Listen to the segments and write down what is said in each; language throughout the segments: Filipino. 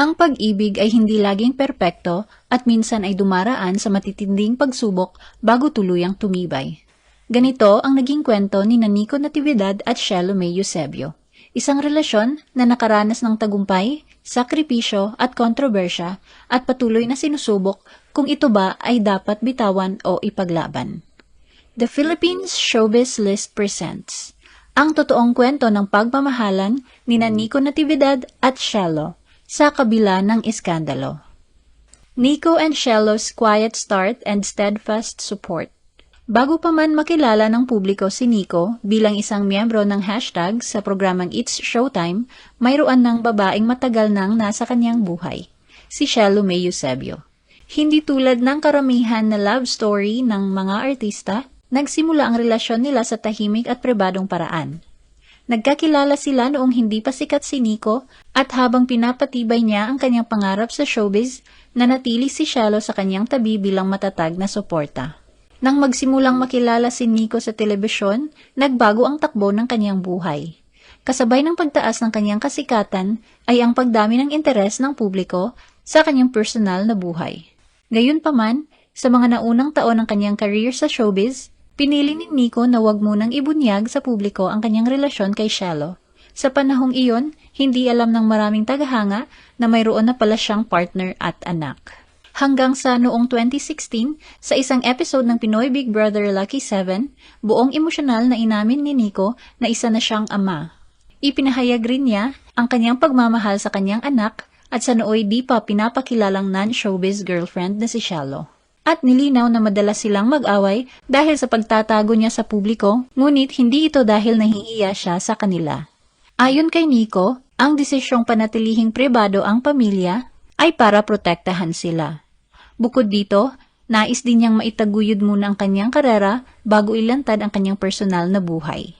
Ang pag-ibig ay hindi laging perpekto at minsan ay dumaraan sa matitinding pagsubok bago tuluyang tumibay. Ganito ang naging kwento ni Nico Natividad at Shelo May Eusebio. Isang relasyon na nakaranas ng tagumpay, sakripisyo at kontrobersya at patuloy na sinusubok kung ito ba ay dapat bitawan o ipaglaban. The Philippines Showbiz List presents ang totoong kwento ng pagmamahalan ni Nico Natividad at Shelo sa kabila ng iskandalo. Nico and Shelo's quiet start and steadfast support. Bago pa man makilala ng publiko si Nico bilang isang miyembro ng hashtag sa programang It's Showtime, mayroon ng babaeng matagal nang nasa kanyang buhay, si Shelo May Eusebio. Hindi tulad ng karamihan na love story ng mga artista, nagsimula ang relasyon nila sa tahimik at pribadong paraan. Nagkakilala sila noong hindi pa sikat si Nico at habang pinapatibay niya ang kanyang pangarap sa showbiz, nanatili si Shelo sa kanyang tabi bilang matatag na suporta. Nang magsimulang makilala si Nico sa telebisyon, nagbago ang takbo ng kanyang buhay. Kasabay ng pagtaas ng kanyang kasikatan ay ang pagdami ng interes ng publiko sa kanyang personal na buhay. Gayunpaman, sa mga naunang taon ng kanyang career sa showbiz, pinili ni Nico na wag munang ibunyag sa publiko ang kanyang relasyon kay Shelo. Sa panahong iyon, hindi alam ng maraming tagahanga na mayroon na pala siyang partner at anak. Hanggang sa noong 2016, sa isang episode ng Pinoy Big Brother Lucky 7, buong emosyonal na inamin ni Nico na isa na siyang ama. Ipinahayag rin niya ang kanyang pagmamahal sa kanyang anak at sa nooy di pa pinapakilalang non-showbiz girlfriend na si Shelo. At nilinaw na madalas silang mag-away dahil sa pagtatago niya sa publiko, ngunit hindi ito dahil nahihiya siya sa kanila. Ayon kay Nico, ang desisyong panatilihing pribado ang pamilya ay para protektahan sila. Bukod dito, nais din niyang maitaguyod muna ang kanyang karera bago ilantad ang kanyang personal na buhay.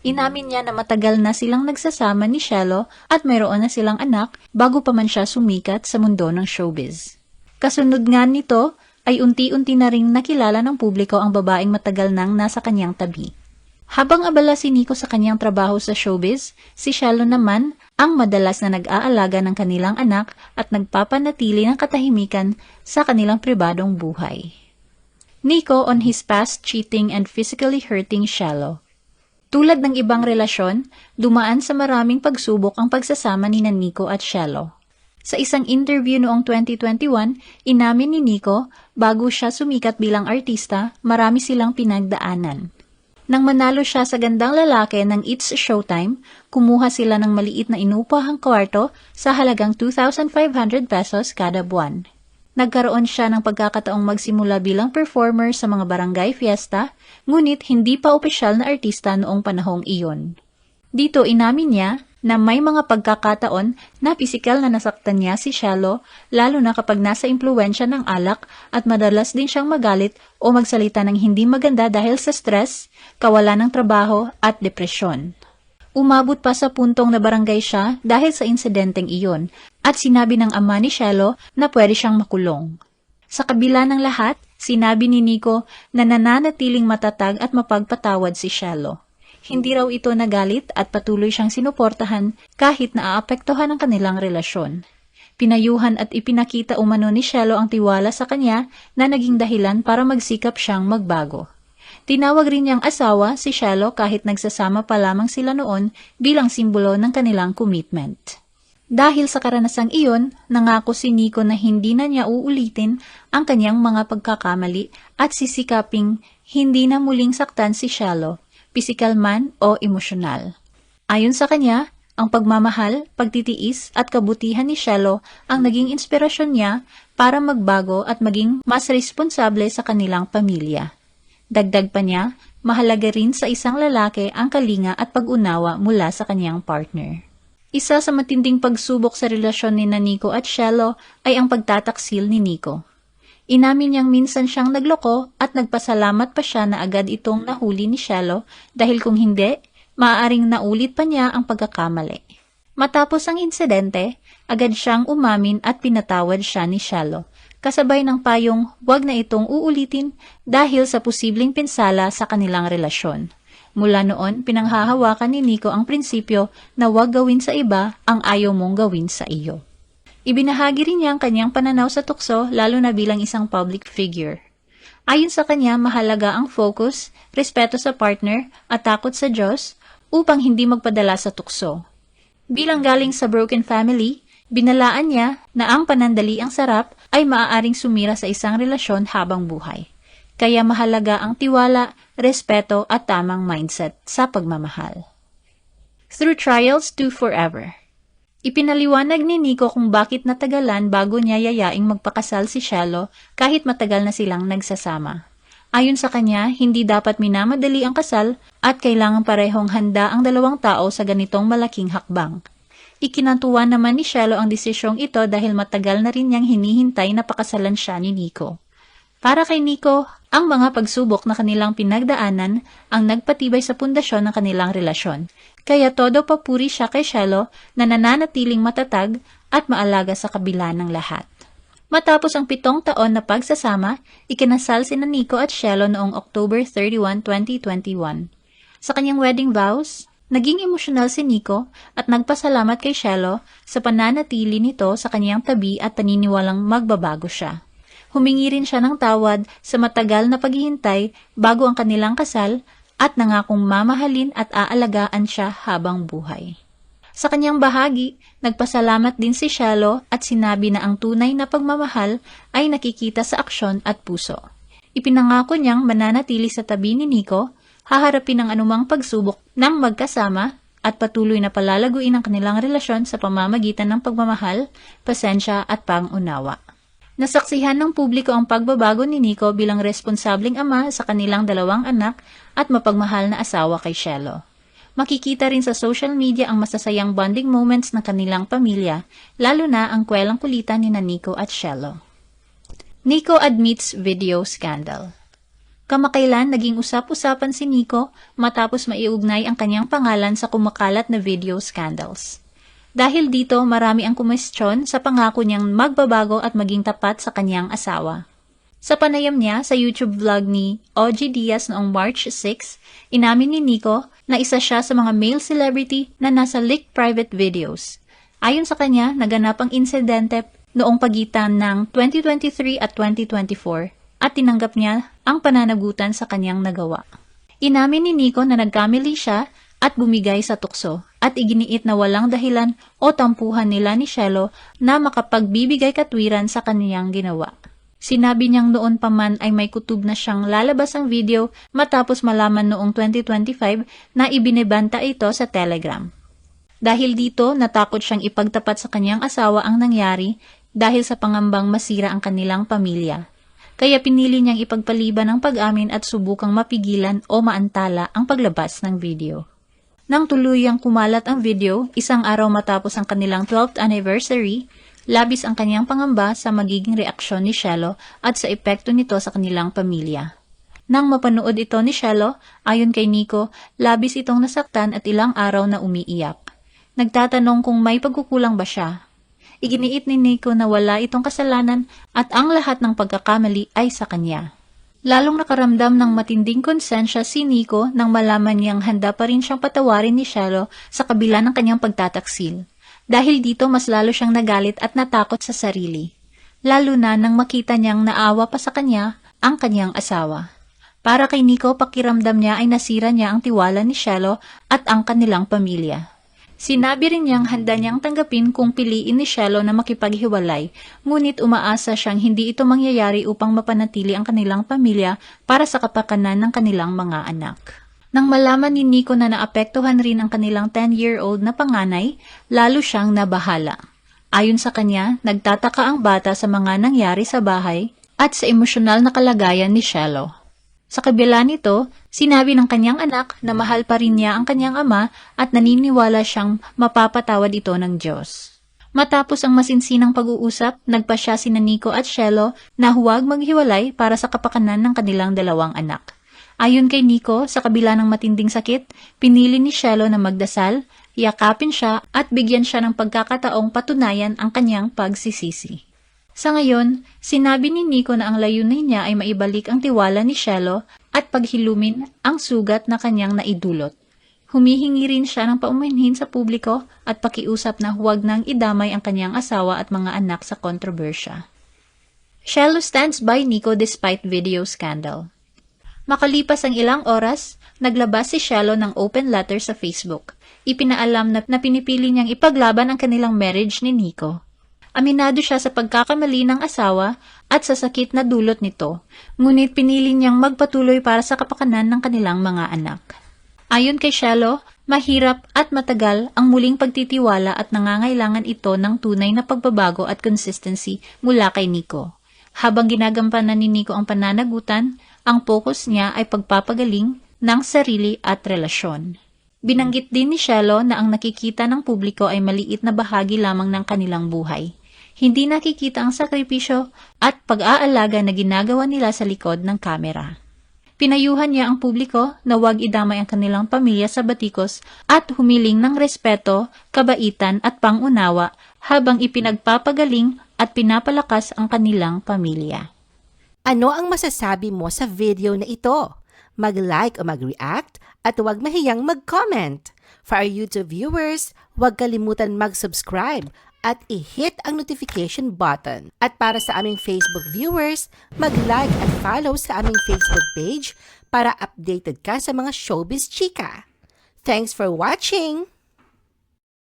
Inamin niya na matagal na silang nagsasama ni Shelo at mayroon na silang anak bago pa man siya sumikat sa mundo ng showbiz. Kasunod nga nito ay unti-unti na ring nakilala ng publiko ang babaeng matagal nang nasa kanyang tabi. Habang abala si Nico sa kanyang trabaho sa showbiz, si Shelo naman ang madalas na nag-aalaga ng kanilang anak at nagpapanatili ng katahimikan sa kanilang pribadong buhay. Nico on his past cheating and physically hurting Shelo. Tulad ng ibang relasyon, dumaan sa maraming pagsubok ang pagsasama ni Nico at Shelo. Sa isang interview noong 2021, inamin ni Nico, bago siya sumikat bilang artista, marami silang pinagdaanan. Nang manalo siya sa Gandang Lalaki ng It's Showtime, kumuha sila ng maliit na inupahang kwarto sa halagang 2,500 pesos kada buwan. Nagkaroon siya ng pagkakataong magsimula bilang performer sa mga barangay fiesta, ngunit hindi pa opisyal na artista noong panahong iyon. Dito inamin niya na may mga pagkakataon na pisikal na nasaktan niya si Shelo, lalo na kapag nasa impluwensya ng alak at madalas din siyang magalit o magsalita ng hindi maganda dahil sa stress, kawalan ng trabaho at depresyon. Umabot pa sa puntong na barangay siya dahil sa insidenteng iyon at sinabi ng ama ni Shelo na pwede siyang makulong. Sa kabila ng lahat, sinabi ni Nico na nananatiling matatag at mapagpatawad si Shelo. Hindi raw ito nagalit at patuloy siyang sinuportahan kahit naaapektuhan ang kanilang relasyon. Pinayuhan at ipinakita umano ni Shelo ang tiwala sa kanya na naging dahilan para magsikap siyang magbago. Tinawag rin niyang asawa si Shelo kahit nagsasama pa lamang sila noon bilang simbolo ng kanilang commitment. Dahil sa karanasang iyon, nangako si Nico na hindi na niya uulitin ang kanyang mga pagkakamali at sisikaping hindi na muling saktan si Shelo, pisikal man o emosyonal. Ayon sa kanya, ang pagmamahal, pagtitiis at kabutihan ni Shelo ang naging inspirasyon niya para magbago at maging mas responsable sa kanilang pamilya. Dagdag pa niya, mahalaga rin sa isang lalaki ang kalinga at pag-unawa mula sa kanyang partner. Isa sa matinding pagsubok sa relasyon ni Nico at Shelo ay ang pagtataksil ni Nico. Inamin niyang minsan siyang nagloko at nagpasalamat pa siya na agad itong nahuli ni Shelo dahil kung hindi, maaaring naulit pa niya ang pagkakamali. Matapos ang insidente, agad siyang umamin at pinatawad siya ni Shelo, kasabay ng payong huwag na itong uulitin dahil sa posibleng pinsala sa kanilang relasyon. Mula noon, pinanghahawakan ni Nico ang prinsipyo na huwag gawin sa iba ang ayaw mong gawin sa iyo. Ibinahagi rin niya ang kanyang pananaw sa tukso lalo na bilang isang public figure. Ayon sa kanya, mahalaga ang focus, respeto sa partner at takot sa Diyos upang hindi magpadala sa tukso. Bilang galing sa broken family, binalaan niya na ang panandaliang sarap ay maaaring sumira sa isang relasyon habang buhay. Kaya mahalaga ang tiwala, respeto at tamang mindset sa pagmamahal. Through trials to forever. Ipinaliwanag ni Nico kung bakit natagalan bago niya yayaing magpakasal si Shiloh kahit matagal na silang nagsasama. Ayon sa kanya, hindi dapat minamadali ang kasal at kailangang parehong handa ang dalawang tao sa ganitong malaking hakbang. Ikinatuwa naman ni Shiloh ang desisyong ito dahil matagal na rin niyang hinihintay na pakasalan siya ni Nico. Para kay Nico, ang mga pagsubok na kanilang pinagdaanan ang nagpatibay sa pundasyon ng kanilang relasyon. Kaya todo papuri siya kay Shiloh na nananatiling matatag at maalaga sa kabila ng lahat. Matapos ang 7 taon na pagsasama, ikinasal sina Nico at Shiloh noong October 31, 2021. Sa kanyang wedding vows, naging emosyonal si Nico at nagpasalamat kay Shiloh sa pananatili nito sa kanyang tabi at paniniwalang magbabago siya. Humingi rin siya ng tawad sa matagal na paghihintay bago ang kanilang kasal at nangakong mamahalin at aalagaan siya habang buhay. Sa kanyang bahagi, nagpasalamat din si Shiloh at sinabi na ang tunay na pagmamahal ay nakikita sa aksyon at puso. Ipinangako niyang mananatili sa tabi ni Nico, haharapin ang anumang pagsubok ng magkasama at patuloy na palalaguin ang kanilang relasyon sa pamamagitan ng pagmamahal, pasensya at pang-unawa. Nasaksihan ng publiko ang pagbabago ni Nico bilang responsabling ama sa kanilang 2 anak at mapagmahal na asawa kay Shiloh. Makikita rin sa social media ang masasayang bonding moments ng kanilang pamilya, lalo na ang kwelang kulitan ni Nico at Shiloh. Nico admits video scandal. Kamakailan naging usap-usapan si Nico matapos maiugnay ang kanyang pangalan sa kumakalat na video scandals. Dahil dito, marami ang kumestyon sa pangako niyang magbabago at maging tapat sa kanyang asawa. Sa panayam niya sa YouTube vlog ni OG Diaz noong March 6, inamin ni Nico na isa siya sa mga male celebrity na nasa leaked private videos. Ayon sa kanya, naganap ang insidente noong pagitan ng 2023 at 2024 at tinanggap niya ang pananagutan sa kanyang nagawa. Inamin ni Nico na nagkamali siya at bumigay sa tukso at iginiit na walang dahilan o tampuhan nila ni Shiloh na makapagbibigay katwiran sa kaniyang ginawa. Sinabi niyang noon pa man ay may kutob na siyang lalabas ang video matapos malaman noong 2025 na ibinebanta ito sa Telegram. Dahil dito, natakot siyang ipagtapat sa kaniyang asawa ang nangyari dahil sa pangambang masira ang kanilang pamilya. Kaya pinili niyang ipagpaliban ang pag-amin at subukang mapigilan o maantala ang paglabas ng video. Nang tuluyang kumalat ang video, 1 araw matapos ang kanilang 12th anniversary, labis ang kanyang pangamba sa magiging reaksyon ni Shiloh at sa epekto nito sa kanilang pamilya. Nang mapanood ito ni Shiloh, ayon kay Nico, labis itong nasaktan at ilang araw na umiiyak. Nagtatanong kung may pagkukulang ba siya. Iginiit ni Nico na wala itong kasalanan at ang lahat ng pagkakamali ay sa kanya. Lalong nakaramdam ng matinding konsensya si Nico nang malaman niyang handa pa rin siyang patawarin ni Shiloh sa kabila ng kanyang pagtataksil. Dahil dito mas lalo siyang nagalit at natakot sa sarili. Lalo na nang makita niyang naawa pa sa kanya ang kanyang asawa. Para kay Nico, pakiramdam niya ay nasira niya ang tiwala ni Shiloh at ang kanilang pamilya. Sinabi rin niyang handa niyang tanggapin kung piliin ni Shiloh na makipaghiwalay, ngunit umaasa siyang hindi ito mangyayari upang mapanatili ang kanilang pamilya para sa kapakanan ng kanilang mga anak. Nang malaman ni Nico na naapektuhan rin ang kanilang 10-year-old na panganay, lalo siyang nabahala. Ayon sa kanya, nagtataka ang bata sa mga nangyari sa bahay at sa emosyonal na kalagayan ni Shiloh. Sa kabila nito, sinabi ng kanyang anak na mahal pa rin niya ang kanyang ama at naniniwala siyang mapapatawad ito ng Diyos. Matapos ang masinsinang pag-uusap, nagpasya sina Nico at Shiloh na huwag maghiwalay para sa kapakanan ng kanilang 2 anak. Ayon kay Nico, sa kabila ng matinding sakit, pinili ni Shiloh na magdasal, yakapin siya at bigyan siya ng pagkakataong patunayan ang kanyang pagsisisi. Sa ngayon, sinabi ni Nico na ang layunin niya ay maibalik ang tiwala ni Shiloh at paghilumin ang sugat na kanyang naidulot. Humihingi rin siya ng paumanhin sa publiko at pakiusap na huwag nang idamay ang kanyang asawa at mga anak sa kontrobersya. Shelo stands by Nico despite video scandal. Makalipas ang ilang oras, naglabas si Shelo ng open letter sa Facebook. Ipinaalam na pinipili niyang ipaglaban ang kanilang marriage ni Nico. Aminado siya sa pagkakamali ng asawa at sa sakit na dulot nito, ngunit pinili niyang magpatuloy para sa kapakanan ng kanilang mga anak. Ayon kay Shelo, mahirap at matagal ang muling pagtitiwala at nangangailangan ito ng tunay na pagbabago at consistency mula kay Nico. Habang ginagampanan ni Nico ang pananagutan, ang focus niya ay pagpapagaling ng sarili at relasyon. Binanggit din ni Shelo na ang nakikita ng publiko ay maliit na bahagi lamang ng kanilang buhay. Hindi nakikita ang sakripisyo at pag-aalaga na ginagawa nila sa likod ng kamera. Pinayuhan niya ang publiko na huwag idamay ang kanilang pamilya sa batikos at humiling ng respeto, kabaitan at pangunawa habang ipinagpapagaling at pinapalakas ang kanilang pamilya. Ano ang masasabi mo sa video na ito? Mag-like o mag-react at huwag mahiyang mag-comment. For our YouTube viewers, huwag kalimutan mag-subscribe at i-hit ang notification button. At para sa aming Facebook viewers, mag-like at follow sa aming Facebook page para updated ka sa mga showbiz chika. Thanks for watching!